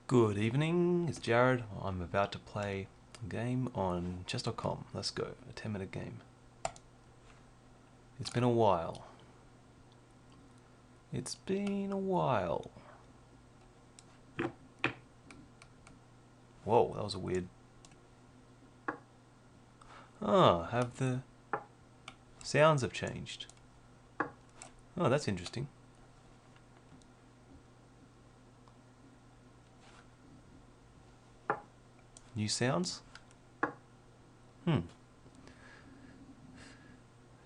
Good evening, it's Jared. I'm about to play a game on chess.com. Let's go, a 10-minute game. It's been a while. It's been a while. Whoa, that was a weird... have the sounds have changed. Oh, that's interesting. New sounds?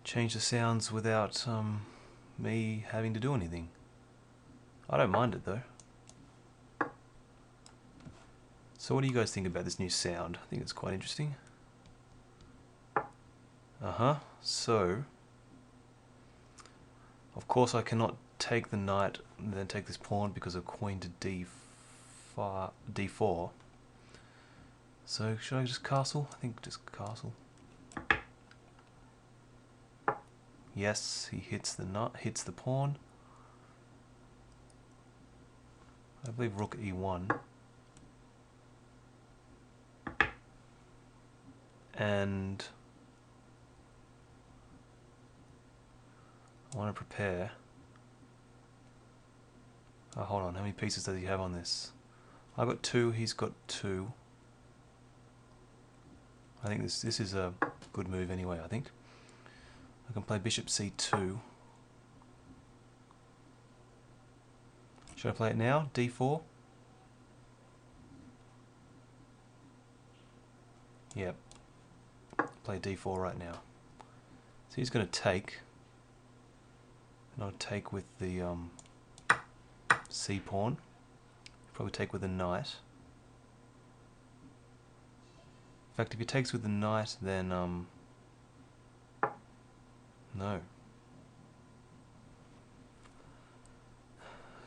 Change the sounds without me having to do anything. I don't mind it though. So what do you guys think about this new sound? I think it's quite interesting. So of course I cannot take the knight and then take this pawn because of queen to d4. So should I just castle? I think just castle. Yes, he hits the pawn. I believe rook e1. And I want to prepare. Oh, hold on, how many pieces does he have on this? I've got 2, he's got 2. I think this is a good move anyway, I think. I can play bishop c2. Should I play it now? d4? Yep. Play d4 right now. So he's going to take. And I'll take with the c pawn. Probably take with the knight. In fact, if he takes with the knight, then no.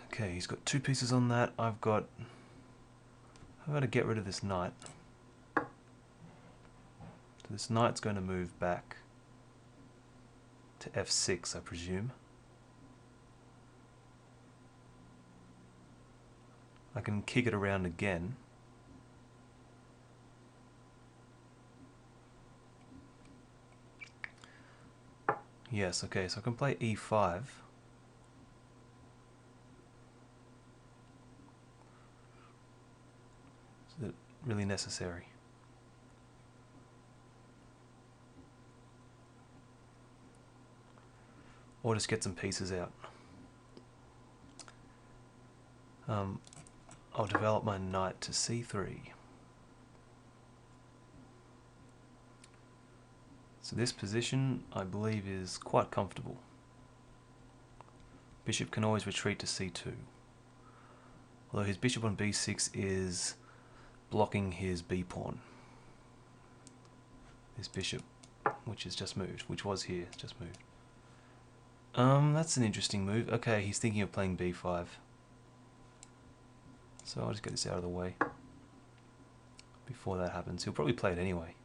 Okay, he's got 2 pieces on that. I've got to get rid of this knight. So this knight's going to move back to f6, I presume. I can kick it around again. Yes, okay, so I can play e5. Is it really necessary? Or just get some pieces out. I'll develop my knight to c3. So this position, I believe, is quite comfortable. Bishop can always retreat to c2. Although his bishop on b6 is blocking his b pawn. This bishop, which has just moved, which was here, it's just moved. That's an interesting move. Okay, he's thinking of playing b5. So I'll just get this out of the way before that happens. He'll probably play it anyway.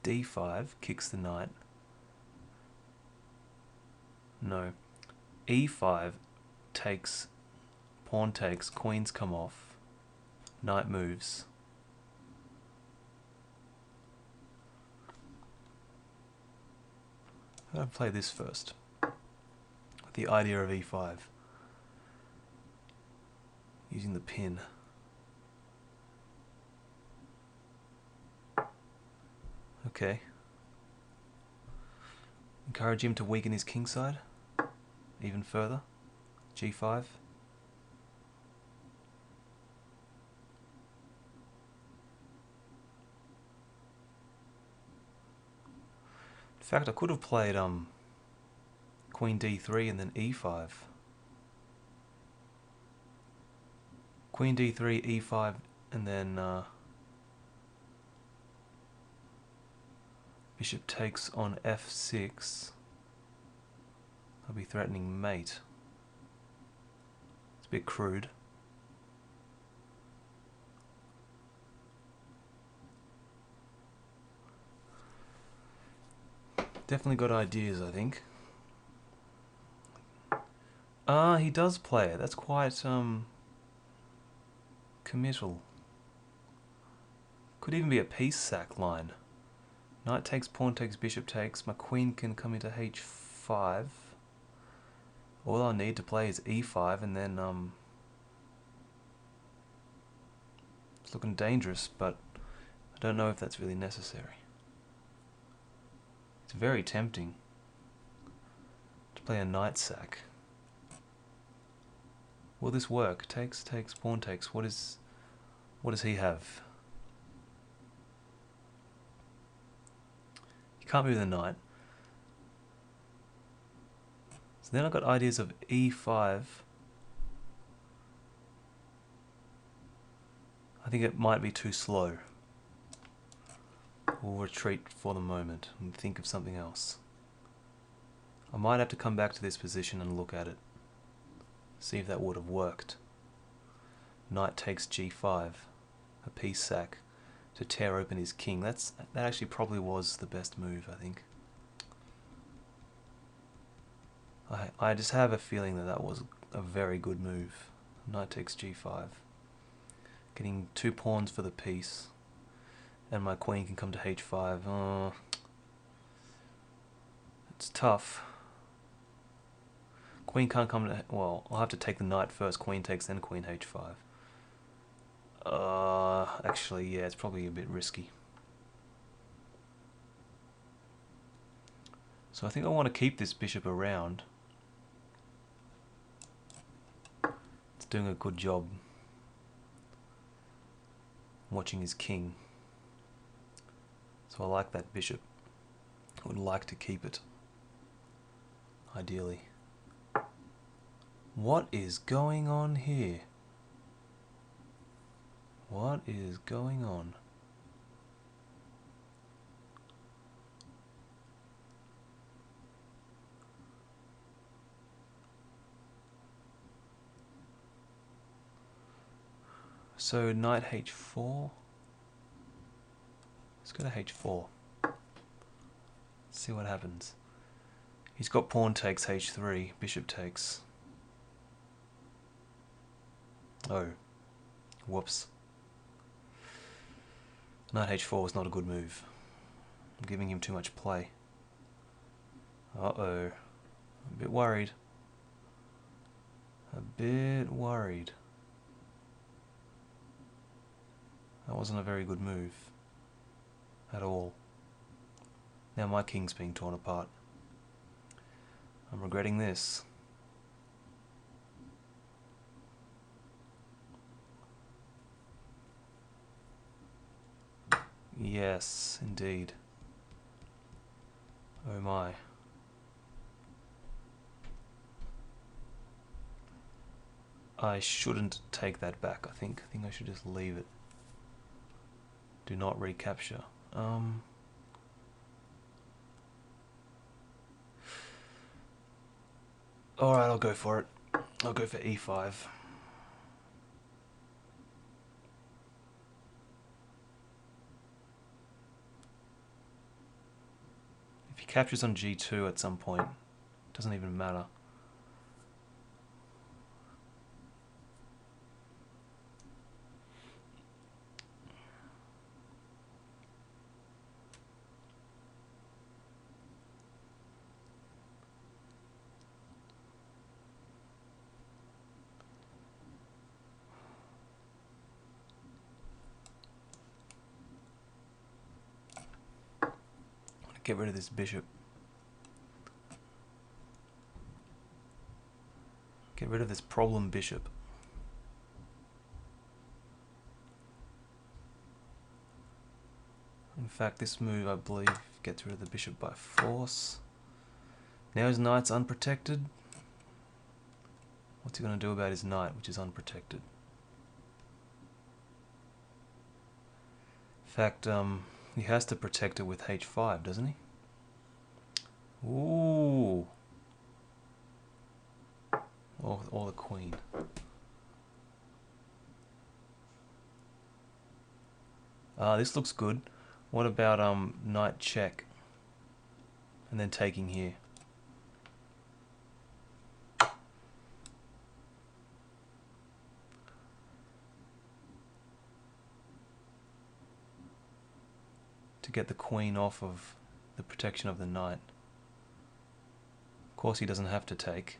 d5 kicks the knight. No. e5 takes, pawn takes, queens come off, knight moves. I'll play this first. The idea of e5. Using the pin. Okay. Encourage him to weaken his kingside even further. g5. In fact, I could have played queen d3 and then e5. Queen d3, e5, and then bishop takes on f6. I'll be threatening mate. bit crude. Definitely got ideas, I think. Ah, he does play it. That's quite committal. Could even be a piece sack line. Knight takes, pawn takes, bishop takes. My queen can come into h5. All I need to play is e5, and then it's looking dangerous, but I don't know if that's really necessary. It's very tempting to play a knight sack. Will this work? Takes, takes, pawn takes. What does he have? He can't move the knight. So then I've got ideas of e5. I think it might be too slow. We'll retreat for the moment and think of something else. I might have to come back to this position and look at it. See if that would have worked. Knight takes g5. A piece sack to tear open his king. That actually probably was the best move, I think. I just have a feeling that that was a very good move. Knight takes g5. Getting 2 pawns for the piece. And my queen can come to h5. It's tough. Queen can't come to... Well, I'll have to take the knight first. Queen takes, then queen h5. Actually, yeah, it's probably a bit risky. So I think I want to keep this bishop around. It's doing a good job watching his king. So I like that bishop. I would like to keep it, ideally. What is going on here? What is going on? So knight h4. Let's go to h4. See what happens. He's got pawn takes h3, bishop takes. Oh, whoops. Knight h4 is not a good move. I'm giving him too much play. Uh-oh. A bit worried. A bit worried. That wasn't a very good move. At all. Now my king's being torn apart. I'm regretting this. Yes, indeed. Oh my. I shouldn't take that back, I think. I think I should just leave it. Do not recapture. Alright, I'll go for it. I'll go for e5. If he captures on g2 at some point, it doesn't even matter. Get rid of this bishop. Get rid of this problem bishop. In fact, this move, I believe, gets rid of the bishop by force. Now his knight's unprotected. What's he going to do about his knight, which is unprotected? In fact, he has to protect it with h5, doesn't he? Ooh. Or the queen. This looks good. What about knight check? And then taking here. To get the queen off of the protection of the knight. Of course he doesn't have to take.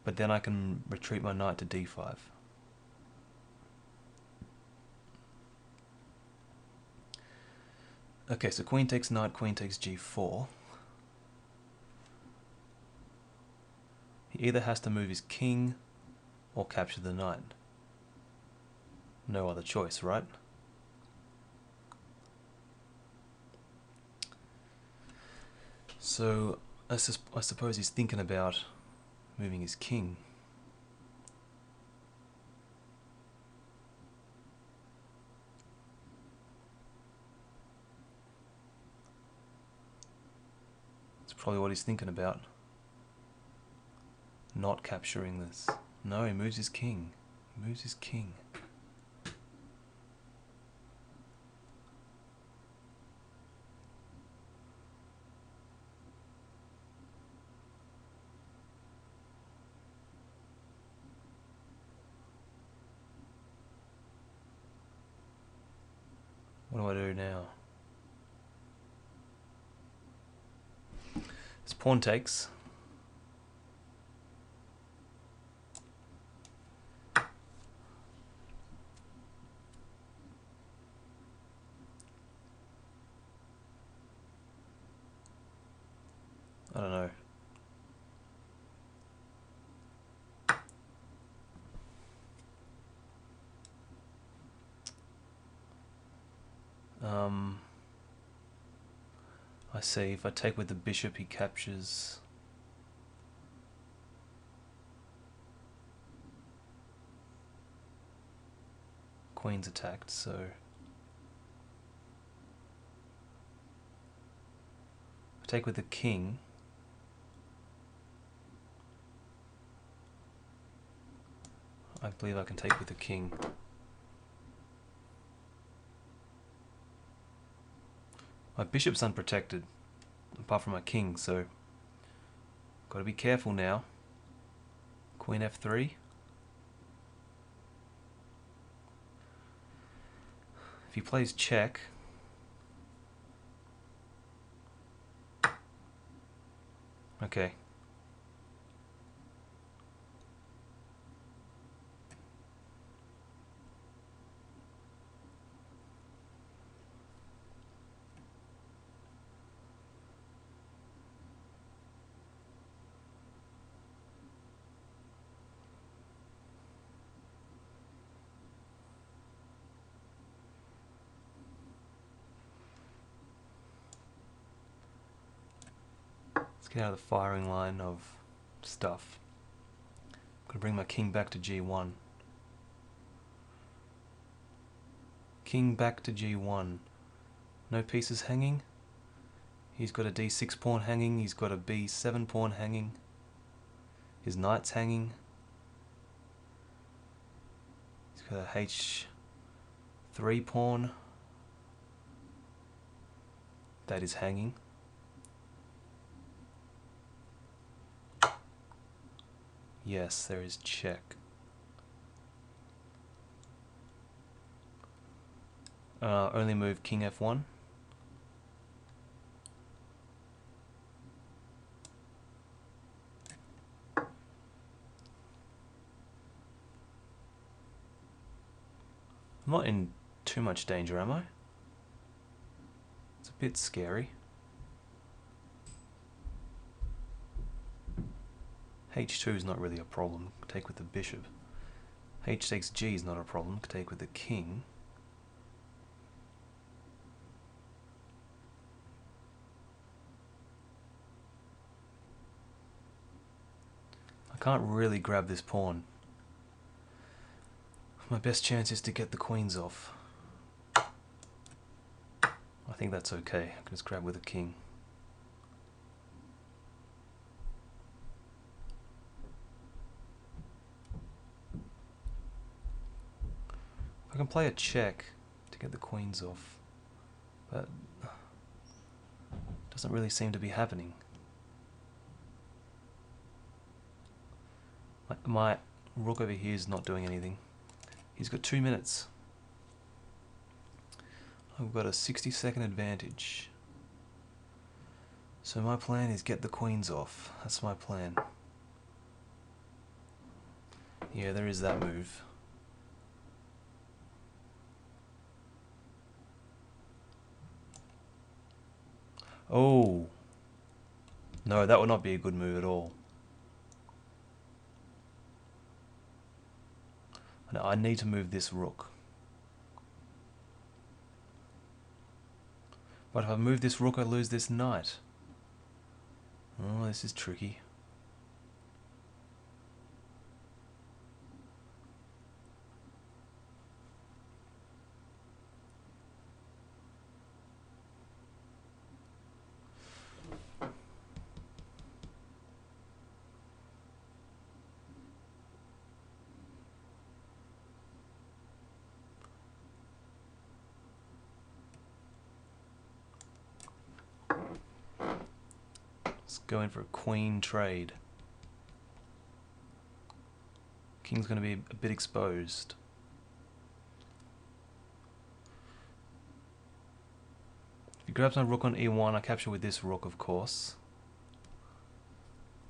But then I can retreat my knight to d5. Okay, so queen takes knight, queen takes g4. He either has to move his king or capture the knight. No other choice, right? So I suppose he's thinking about moving his king. That's probably what he's thinking about. Not capturing this. No, he moves his king. He moves his king. What do I do now? This pawn takes. I don't know. I see, if I take with the bishop he captures. Queen's attacked, so I take with the king. I believe I can take with the king. My bishop's unprotected, apart from my king, so got to be careful now. Queen f3. If he plays check, okay. Let's get out of the firing line of stuff. I'm going to bring my king back to g1. King back to g1. No pieces hanging. He's got a d6 pawn hanging. He's got a b7 pawn hanging. His knight's hanging. He's got a h3 pawn. That is hanging. Yes, there is check. Only move king f1. I'm not in too much danger, am I? It's a bit scary. h2 is not really a problem. Take with the bishop. h takes g is not a problem. Take with the king. I can't really grab this pawn. My best chance is to get the queens off. I think that's okay. I can just grab with the king. If I can play a check to get the queens off. But doesn't really seem to be happening. My rook over here is not doing anything. He's got 2 minutes. I've got a 60-second advantage. So my plan is get the queens off. That's my plan. Yeah, there is that move. Oh! No, that would not be a good move at all. I need to move this rook. But if I move this rook, I lose this knight. Oh, this is tricky. Let's go in for a queen trade. King's going to be a bit exposed. If he grabs my rook on e1, I capture with this rook, of course.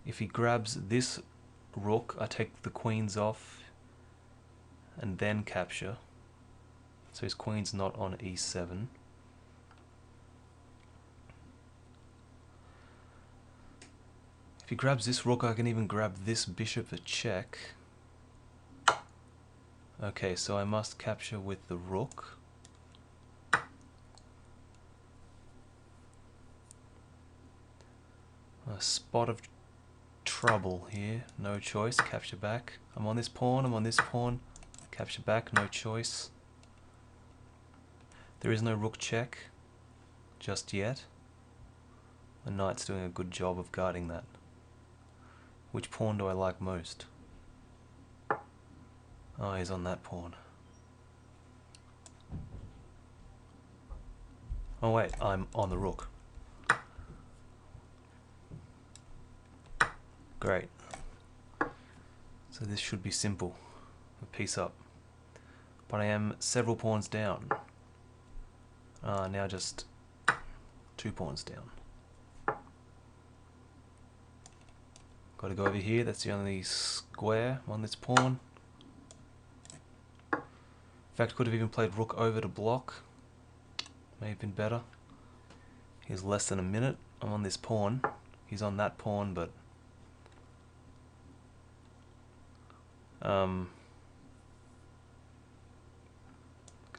If he grabs this rook, I take the queens off and then capture. So his queen's not on e7. If he grabs this rook, I can even grab this bishop a check. Okay, so I must capture with the rook. A spot of trouble here, no choice, capture back. I'm on this pawn, capture back, no choice. There is no rook check just yet. The knight's doing a good job of guarding that. Which pawn do I like most? Oh, he's on that pawn. Oh wait, I'm on the rook. Great. So this should be simple. A piece up. But I am several pawns down. Now just 2 pawns down. Got to go over here, that's the only square on this pawn. In fact, could have even played rook over to block. May have been better. He's less than a minute. I'm on this pawn. He's on that pawn, but can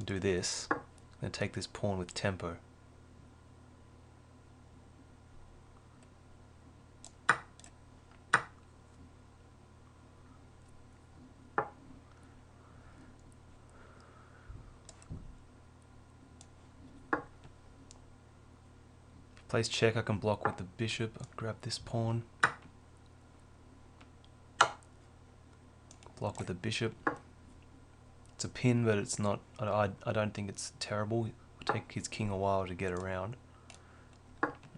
do this. Then take this pawn with tempo. Plays check, I can block with the bishop. I'll grab this pawn. Block with the bishop. It's a pin, but it's not. I don't think it's terrible. It'll take his king a while to get around.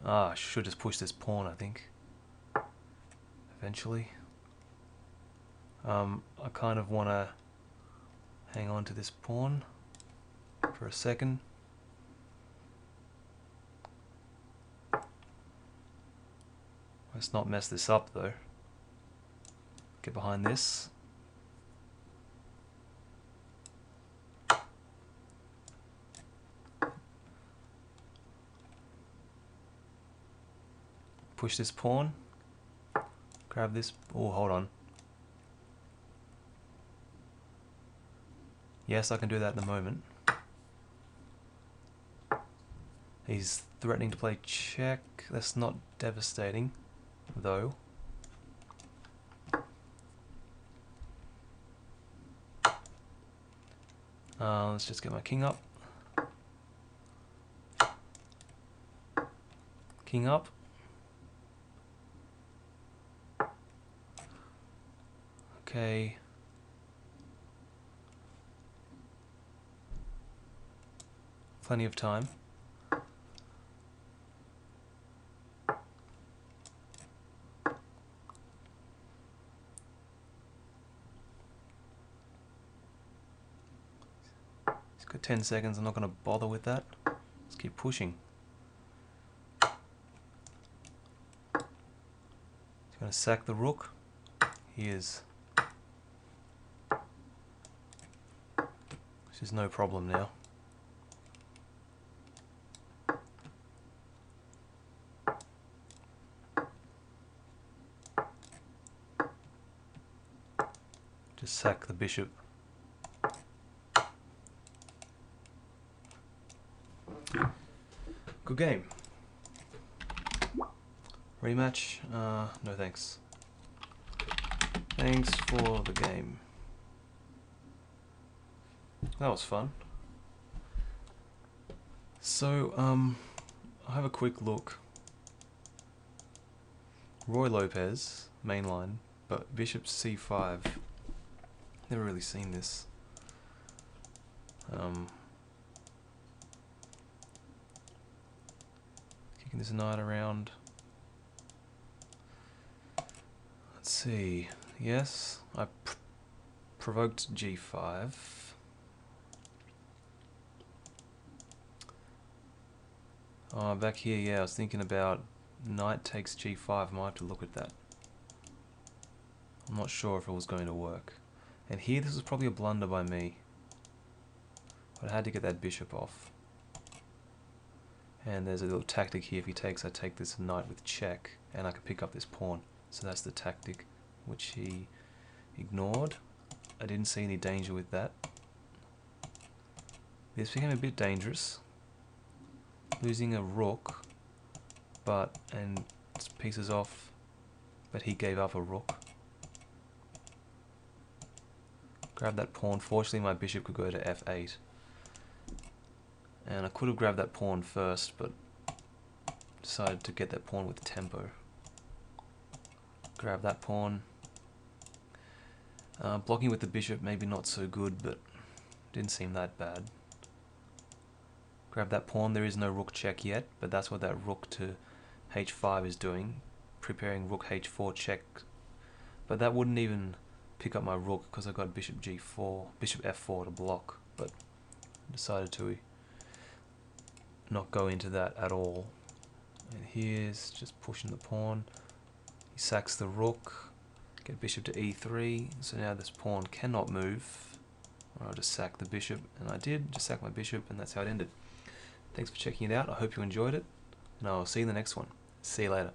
I should just push this pawn, I think. Eventually. I kind of want to hang on to this pawn for a second. Let's not mess this up though. Get behind this. Push this pawn. Grab this. Oh, hold on. Yes, I can do that in a moment. He's threatening to play check. That's not devastating, though. Let's just get my king up. King up. Okay. Plenty of time. He's got 10 seconds, I'm not going to bother with that. Let's keep pushing. He's going to sack the rook. He is. This is no problem now. Just sack the bishop. Good game. Rematch? No thanks. Thanks for the game. That was fun. So, I'll have a quick look. Roy Lopez, mainline, but bishop c5. Never really seen this. Kicking this knight around. Let's see. Yes, I provoked g5. Oh, back here, yeah, I was thinking about knight takes g5. I might have to look at that. I'm not sure if it was going to work. And here, this was probably a blunder by me. But I had to get that bishop off. And there's a little tactic here. If he takes, I take this knight with check, and I can pick up this pawn. So that's the tactic, which he ignored. I didn't see any danger with that. This became a bit dangerous. Losing a rook, and it's pieces off, but he gave up a rook. Grab that pawn. Fortunately, my bishop could go to f8. And I could have grabbed that pawn first, but decided to get that pawn with tempo. Grab that pawn. Blocking with the bishop, maybe not so good, but didn't seem that bad. Grab that pawn. There is no rook check yet, but that's what that rook to h5 is doing. Preparing rook h4 check. But that wouldn't even pick up my rook because I got bishop g4, bishop f4 to block, but decided to not go into that at all. And here's just pushing the pawn. He sacks the rook, get bishop to e3, so now this pawn cannot move. Or I'll just sack the bishop, and I did, just sack my bishop, and that's how it ended. Thanks for checking it out, I hope you enjoyed it, and I'll see you in the next one. See you later.